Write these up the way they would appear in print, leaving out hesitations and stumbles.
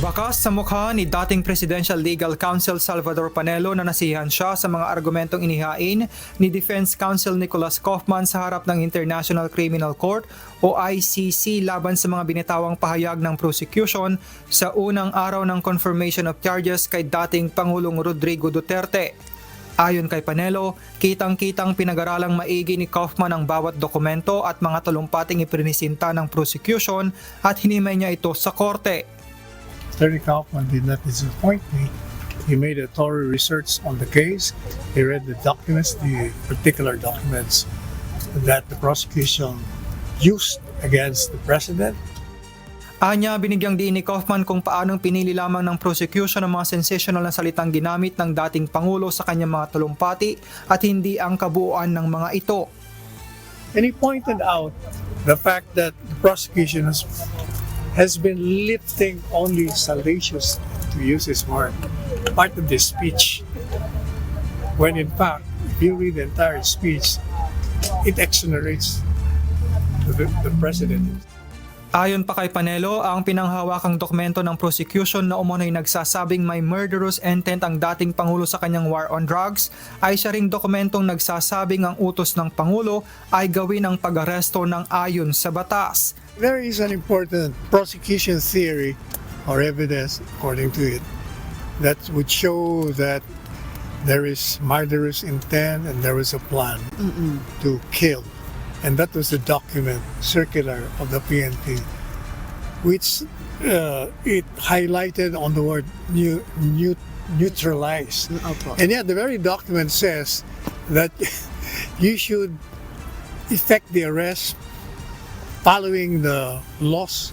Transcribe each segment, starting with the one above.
Bakas sa mukha ni dating Presidential Legal Counsel Salvador Panelo na nasihan siya sa mga argumentong inihain ni Defense Counsel Nicholas Kaufman sa harap ng International Criminal Court o ICC laban sa mga binitawang pahayag ng prosecution sa unang araw ng confirmation of charges kay dating Pangulong Rodrigo Duterte. Ayon kay Panelo, kitang-kitang pinag-aralang maigi ni Kaufman ang bawat dokumento at mga talumpating iprinisinta ng prosecution at hinimay niya ito sa korte. Attorney Kaufman did not disappoint me. He made a thorough research on the case. He read the documents, the particular documents that the prosecution used against the president. Anya, binigyang diin ni Kaufman kung paanong pinili lamang ng prosecution ang mga sensational na salitang ginamit ng dating Pangulo sa kanyang mga talumpati at hindi ang kabuuan ng mga ito. And he pointed out the fact that the prosecution has been lifting only salacious, to use his word, part of the speech. When in fact, if you read the entire speech, it exonerates the president. Ayon pa kay Panelo, ang pinanghawakang dokumento ng prosecution na umunoy nagsasabing may murderous intent ang dating Pangulo sa kanyang war on drugs ay siya ring dokumentong nagsasabing ang utos ng Pangulo ay gawin ang pag-aresto ng ayon sa batas. There is an important prosecution theory or evidence, according to it, that would show that there is murderous intent and there is a plan to kill. And that was the document, circular of the PNP, which it highlighted on the word neutralize. And yet the very document says that you should effect the arrest following the laws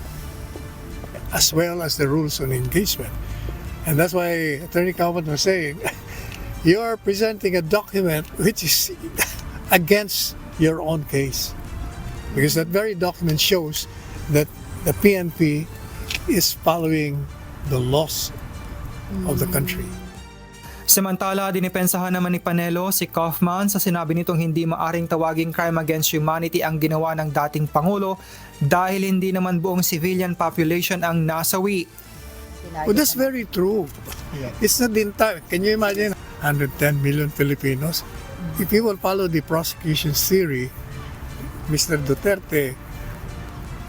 as well as the rules on engagement. And that's why Attorney Kaufman was saying, you are presenting a document which is against your own case. Because that very document shows that the PNP is following the laws of the country. Samantala, dinipensahan naman ni Panelo si Kaufman sa sinabi nitong hindi maaring tawaging crime against humanity ang ginawa ng dating Pangulo dahil hindi naman buong civilian population ang nasawi. Well, that's very true. It's not the entire. Can you imagine 110 million Filipinos? If you will follow the prosecution's theory, Mr. Duterte,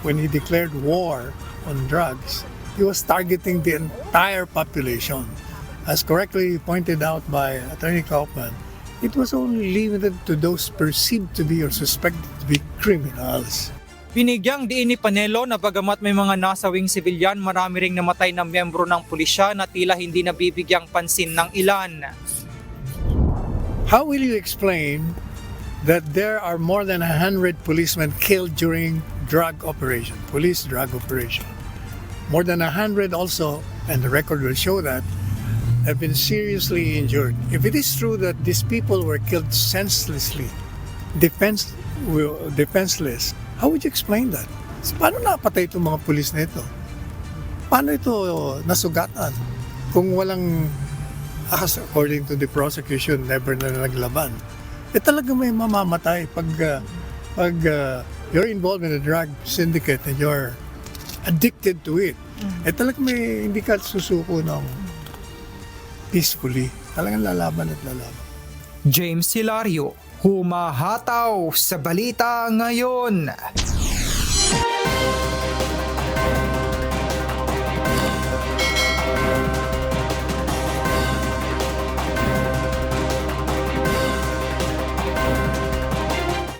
when he declared war on drugs, he was targeting the entire population. As correctly pointed out by Attorney Kaufman, it was only limited to those perceived to be or suspected to be criminals. Binigyang diin ni Panelo na bagamat may mga nasawing sibilyan, marami ring namatay na miyembro ng pulisya na tila hindi nabibigyang pansin ng ilan. How will you explain that there are more than 100 policemen killed during police drug operation? More than 100 also, and the record will show that, have been seriously injured. If it is true that these people were killed senselessly, defenseless, how would you explain that? So, paano napatay itong mga pulis na ito? Paano ito nasugatan? Kung walang, according to the prosecution, never na naglaban. Talaga may mamamatay pag you're involved in a drug syndicate and you're addicted to it. Talaga may hindi ka susuko ng peacefully. Talagang lalaban at lalaban. James Hilario, humahataw sa balita ngayon.